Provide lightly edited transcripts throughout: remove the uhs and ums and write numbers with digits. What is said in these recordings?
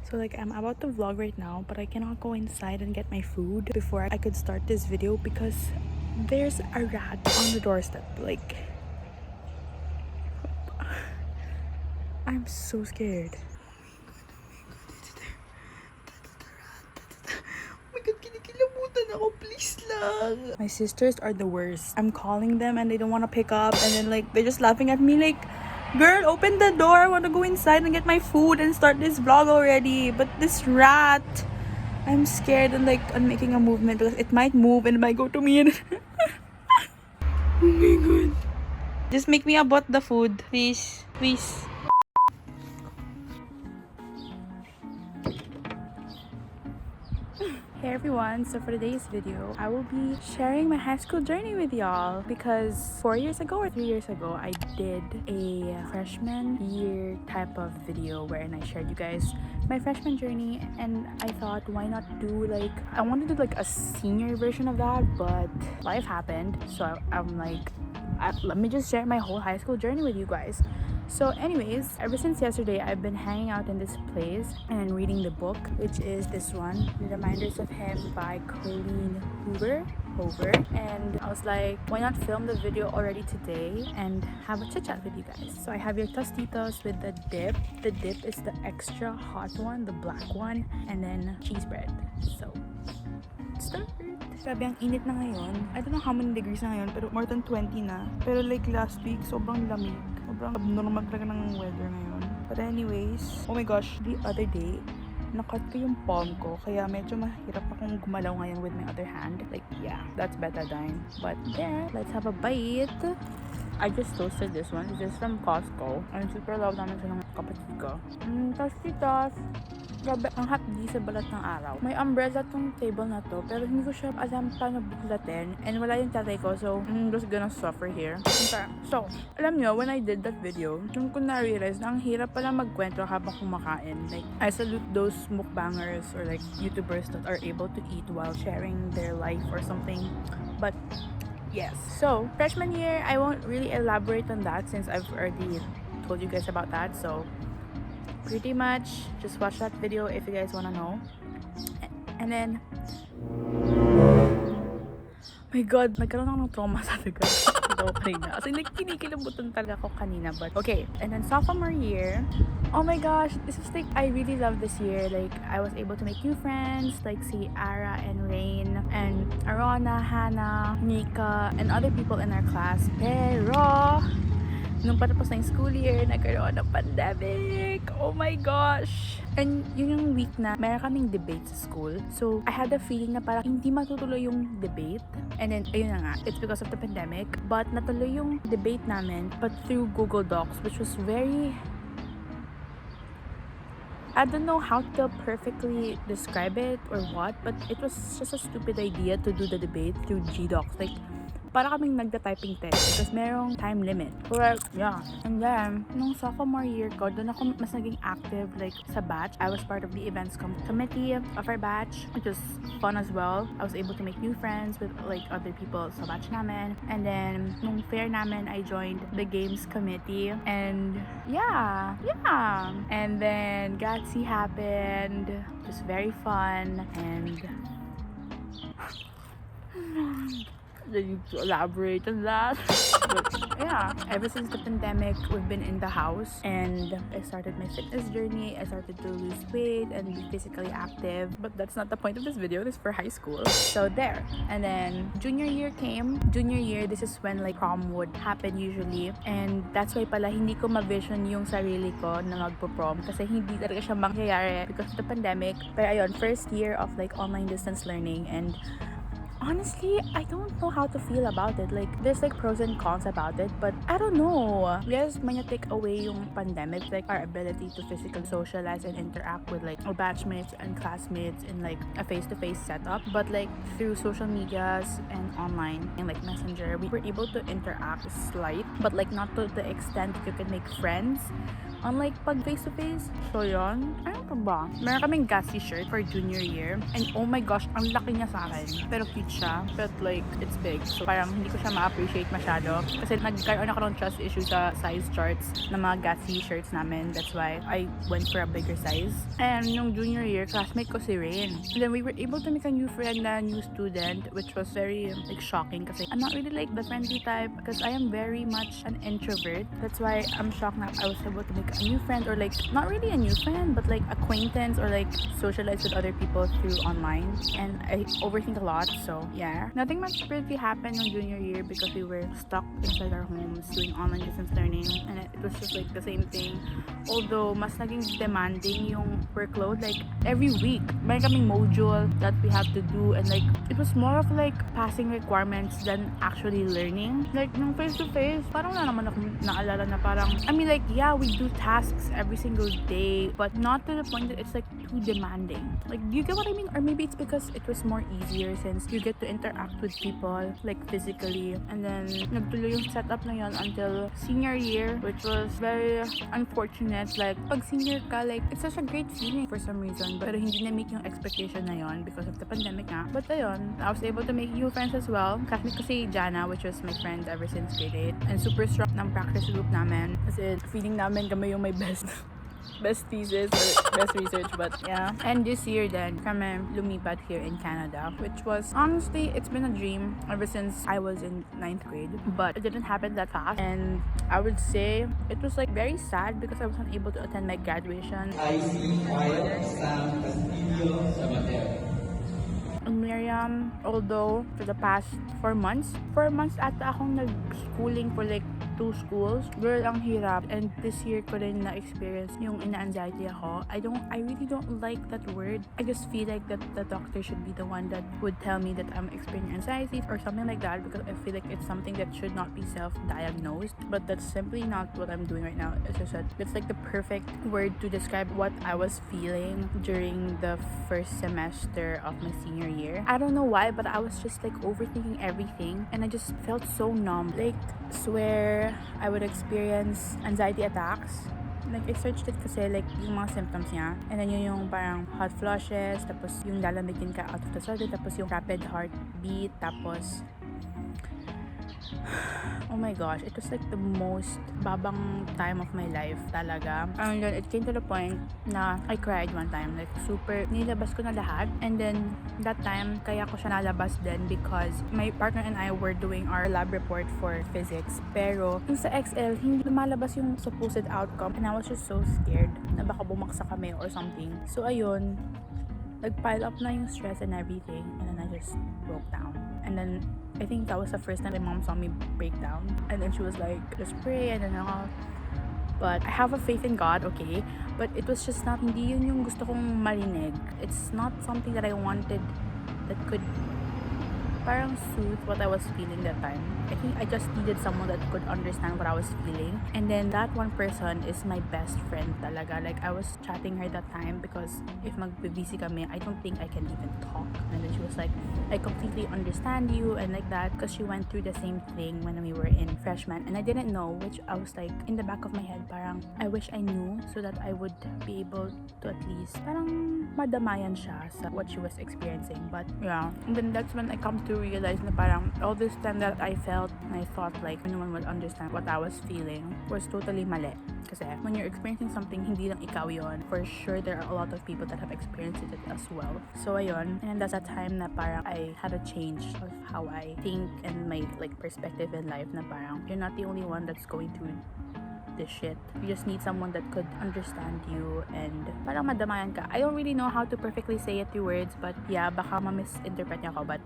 So like I'm about to vlog right now, but I cannot go inside and get my food before I could start this video because there's a rat on the doorstep. Like, I'm so scared. My sisters are the worst. I'm calling them and they don't want to pick up, and then like they're just laughing at me like, girl, open the door, I want to go inside and get my food and start this vlog already. But this rat, I'm scared, and like I'm making a movement because it might move and it might go to me and oh my god. Just make me about the food, please. Please. Hey everyone, so for today's video, I will be sharing my high school journey with y'all because 4 years ago or 3 years ago, I did a freshman year type of video wherein I shared you guys my freshman journey, and I thought why not do like, I wanted to do like a senior version of that, but life happened, so I'm like, let me just share my whole high school journey with you guys. So anyways, ever since yesterday, I've been hanging out in this place and reading the book, which is this one, The Reminders of Him by Colleen Hoover. And I was like, why not film the video already today and have a chit chat with you guys. So I have your tostitos with the dip. The dip is the extra hot one, the black one, and then cheese bread. So start. Grabe, ang init na ngayon. I don't know how many degrees na ngayon, pero more than 20 na. Pero like last week, sobrang lamig. Sobrang abnormal talaga ng weather ngayon. But anyways, oh my gosh, the other day, nakat ko yung palm ko. Kaya medyo mahirap akong gumalaw ngayon with my other hand. Like, yeah, that's betadine. But yeah, let's have a bite. I just toasted this one. This is from Costco. And super love naman siya ng kapatid ko. Tostitos. Grabe, ang hapdi sa balat ng araw. May umbrella tong table na to, pero hindi ko siya alam paano buklatin. And wala yung tatay ko, so I'm just gonna suffer here. Okay. So, alam nyo, when I did that video, yung ko na-realize na ang hirap pala magkwento habang kumakain. Like, I salute those mukbangers or like YouTubers that are able to eat while sharing their life or something. But yes. So, freshman year, I won't really elaborate on that since I've already told you guys about that. So, pretty much just watch that video if you guys want to know. And then, my god, nagkaroon ako ng trauma sa taga ito kanina. Kasi like, kinikilabutan talaga ako kanina. But okay, and then sophomore year, oh my gosh, this is like, I really love this year. Like, I was able to make new friends, like si Ara and Rain and Arona, Hannah, Nika, and other people in our class. Pero nung patapos na yung school year, nagkaroon ng pandemic. Oh my gosh! And yun yung week na meron kaming debate sa school. So, I had a feeling na parang hindi matutuloy yung debate. And then, ayun na nga, it's because of the pandemic. But natuloy yung debate namin, but through Google Docs, which was very... I don't know how to perfectly describe it or what, but it was just a stupid idea to do the debate through G-Docs. Like, para kaming nagda-typing test because merong time limit. But yeah. And then, nung sophomore year ko, doon ako mas naging active like sa batch. I was part of the events committee of our batch, which was fun as well. I was able to make new friends with like other people sa batch namin. And then, nung fair namin, I joined the games committee. And yeah. And then, Gatsy happened. It was very fun. And I need to elaborate on that. But yeah, ever since the pandemic, we've been in the house and I started my fitness journey. I started to lose weight and be physically active. But that's not the point of this video. This is for high school. So there. And then junior year came. Junior year, this is when like prom would happen usually. And that's why pala hindi ko ma-vision yung sarili ko na magpo-prom kasi hindi talaga siya mangyayari because of the pandemic. Pero ayun, first year of like online distance learning, and honestly, I don't know how to feel about it. Like, there's like pros and cons about it, but I don't know. Yes, may take away yung pandemic, like our ability to physically socialize and interact with like our batchmates and classmates in like a face-to-face setup. But like through social medias and online and like Messenger, we were able to interact slight, but like not to the extent that you can make friends unlike pag face-to-face. So yun, ano pa ba? Meron kaming gassy shirt for junior year. And oh my gosh, ang laki niya sa akin. Pero cute siya. But like, it's big. So parang hindi ko siya ma-appreciate masyado. Kasi nagkaroon ako ng trust issue sa size charts ng mga gassy shirts namin. That's why I went for a bigger size. And nung junior year, classmate ko si Rain. And then we were able to make a new friend na new student, which was very like shocking kasi I'm not really like the friendly type because I am very much an introvert. That's why I'm shocked that I was able to make a new friend, or like not really a new friend but like acquaintance, or like socialize with other people through online. And I overthink a lot, so yeah. Nothing much really happened in junior year because we were stuck inside our homes doing online distance learning, and it was just like the same thing. Although mas naging demanding yung workload, like every week may kaming module that we have to do, and like it was more of like passing requirements than actually learning. Like nung face to face, parang wala naman akong naalala na parang, I mean like yeah, we do tasks every single day, but not to the point that it's like too demanding. Like, do you get what I mean? Or maybe it's because it was more easier since you get to interact with people like physically. And then nagtuloy yung setup na yun until senior year, which was very unfortunate. Like pag senior ka, like it's such a great feeling for some reason, pero hindi na-meet yung expectation na yun because of the pandemic nga. But ayun, I was able to make new friends as well. Kasi si Jana, which was my friend ever since grade 8, and super strong ng practice group namin. Kasi feeling namin kami yung may best thesis or best research, but yeah. And this year then kami lumipat here in Canada, which was honestly, it's been a dream ever since I was in 9th grade, but it didn't happen that fast. And I would say it was like very sad because I wasn't able to attend my graduation. I see fire, Sam, Castillo, Sabater. And Miriam, although for the past 4 months ata akong nag-schooling for like 2 schools. Girl, ang hirap. And this year ko rin na-experience yung ina-anxiety ako. I really don't like that word. I just feel like that the doctor should be the one that would tell me that I'm experiencing anxiety or something like that, because I feel like it's something that should not be self-diagnosed. But that's simply not what I'm doing right now. It's just that it's like the perfect word to describe what I was feeling during the first semester of my senior year. I don't know why, but I was just like overthinking everything, and I just felt so numb. Like, swear I would experience anxiety attacks. Like, I searched it kasi like yung mga symptoms niya. And then yung parang hot flushes, tapos yung lalamigin ka out of the sudden, tapos yung rapid heartbeat, tapos oh my gosh, it was like the most babang time of my life talaga. And then it came to the point na I cried one time, like super nilabas ko na lahat. And then that time kaya ko siya nalabas din because my partner and I were doing our lab report for physics, pero yung sa Excel hindi lumalabas yung supposed outcome, and I was just so scared na baka bumaksa kami or something. So ayun, nag-pile up na yung stress and everything, and then I just broke down. And then I think that was the first time my mom saw me break down, and then she was like, just pray, and then but I have a faith in God, okay, but it was just not, hindi yun yung gusto kong marinig. It's not something that I wanted that could parang soothe what I was feeling that time. I think I just needed someone that could understand what I was feeling. And then that one person is my best friend talaga. Like, I was chatting her that time because if mag-busy kami, I don't think I can even talk. And then she was like, I completely understand you and like that, because she went through the same thing when we were in freshman. And I didn't know, which I was like, in the back of my head, parang I wish I knew so that I would be able to at least parang madamayan siya sa what she was experiencing. But yeah, and then that's when I come to realize na parang all this time that I felt and I thought like no one would understand what I was feeling was totally mali. Kasi when you're experiencing something, hindi lang ikaw yon. For sure, there are a lot of people that have experienced it as well. So ayun, and that's a time na parang I had a change of how I think and my like perspective in life, na parang you're not the only one that's going through this shit. You just need someone that could understand you and parang madamayan ka. I don't really know how to perfectly say it through words, but yeah, baka ma-misinterpret niya ako, but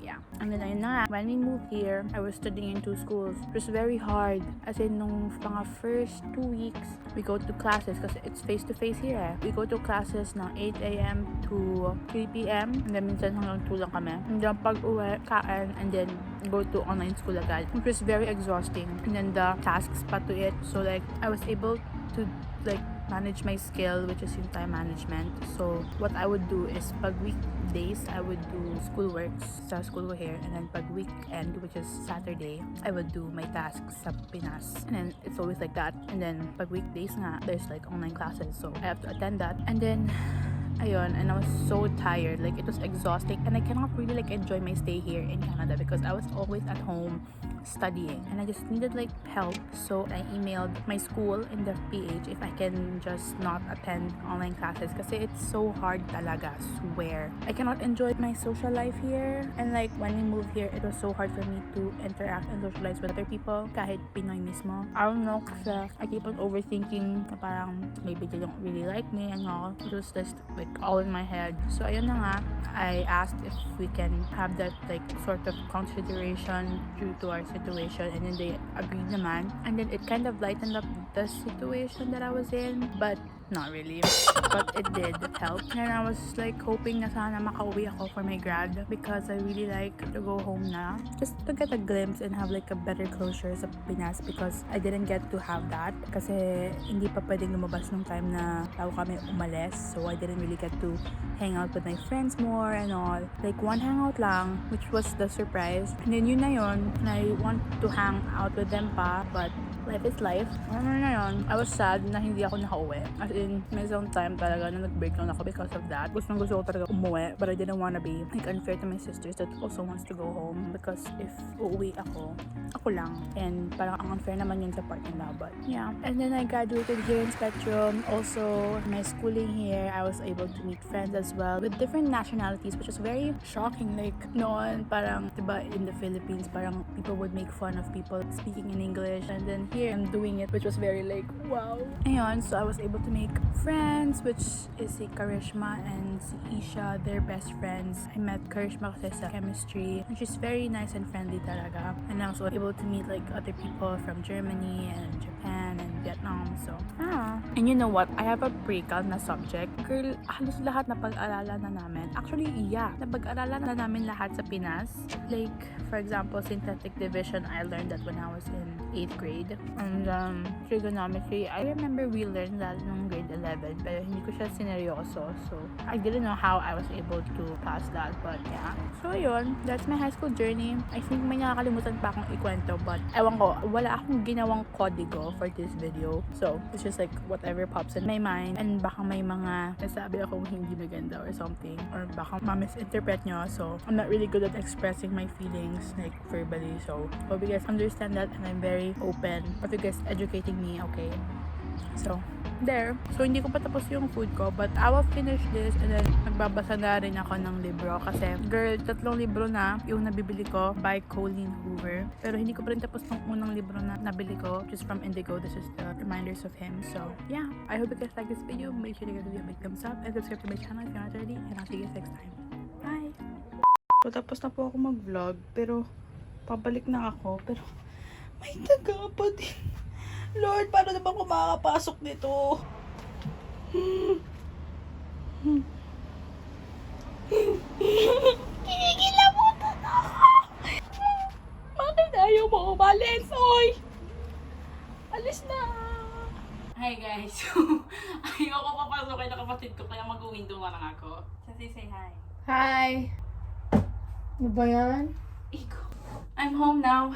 yeah. And then ayun na, when we moved here, I was studying in 2 schools. It was very hard. As in, nung mga first 2 weeks, we go to classes kasi it's face-to-face here eh. We go to classes ng 8 a.m. to 3 p.m. And then minsan hanggang 2 lang kami. And then pag uwi, kain, and then go to online school agad. It was very exhausting. And then the tasks pa to it. So like, I was able to like manage my skill, which is yung time management. So what I would do is pag weekdays, I would do schoolworks sa school ko here, and then pag weekend, which is Saturday, I would do my tasks sa Pinas. And then it's always like that. And then pag weekdays nga, there's like online classes, so I have to attend that. And then ayun, and I was so tired, like it was exhausting, and I cannot really like enjoy my stay here in Canada because I was always at home studying and I just needed like help. So I emailed my school in the PH if I can just not attend online classes kasi it's so hard talaga, swear. I cannot enjoy my social life here, and like when we moved here, it was so hard for me to interact and socialize with other people kahit Pinoy mismo. I don't know kasi I keep on overthinking na parang maybe they don't really like me and all. It was just like all in my head. So ayun na nga, I asked if we can have that like sort of consideration due to our situation, and then they agreed naman, and then it kind of lightened up the situation that I was in, but not really, but it did help. And I was like hoping na sana makauwi ako for my grad because I really like to go home na, just to get a glimpse and have like a better closure sa Pinas because I didn't get to have that kasi hindi pa pwedeng lumabas nung time na bago kami umalis, so I didn't really get to hang out with my friends more and all. Like one hangout lang, which was the surprise, and then yun na yun, and I want to hang out with them pa, but life is life. Ano na yun, I was sad na hindi ako nakauwi. As in, may some time talaga na nag-break down ako because of that. Gusto ko talaga umuwi, but I didn't wanna be like unfair to my sisters that also wants to go home because if uuwi ako lang. And parang ang unfair naman yun sa part nila, but yeah. And then I graduated here in Spectrum. Also, my schooling here, I was able to meet friends as well with different nationalities, which was very shocking. Like, noon, parang, diba, in the Philippines, parang people would make fun of people speaking in English, and then here, I'm doing it, which was very like, wow. Ayun, so I was able to make friends, which is si Karishma and si Isha, they're best friends. I met Karishma kasi sa chemistry, and she's very nice and friendly talaga. And I was able to meet like other people from Germany and Japan and Vietnam, so and you know what, I have a pre-cal na subject. Girl, halos lahat na pag-aralan na namin. Actually, yeah, napag-aralan na namin lahat sa Pinas. Like, for example, synthetic division, I learned that when I was in 8th grade. And trigonometry, I remember we learned that nung grade 11, pero hindi ko siya sineryoso. So, I didn't know how I was able to pass that, but yeah. So, yun, that's my high school journey. I think may nakakalimutan pa akong ikwento, but ewan ko, wala akong ginawang kodigo for this video. So, it's just like whatever pops in my mind, and baka may mga nasabi akong hindi maganda or something, or baka ma-misinterpret nyo. So, I'm not really good at expressing my feelings like verbally, so hope you guys understand that, and I'm very open of you guys educating me, okay? So, there. So, hindi ko pa tapos yung food ko, but I will finish this, and then nagbabasa na rin ako ng libro kasi, girl, 3 libro na yung nabibili ko by Colleen Hoover, pero hindi ko pa rin tapos ng unang libro na nabili ko, just from Indigo. This is the reminders of him. So, yeah, I hope you guys like this video. Make sure to give it a big thumbs up and subscribe to my channel if you're not already, and I'll see you guys next time. Bye! So, tapos na po ako mag-vlog, pero pabalik na ako, pero may taga pa din. Lord, paano naman ako makakapasok nito? Kinikilabutan ako! Bakit ayaw mo umalis? Oy! Alis na! Hi guys! Ayaw ko papasukin na kapatid ko, kaya mag-window na lang ako. Kasi say hi. Hi! Ano ba yan? Iko. I'm home now.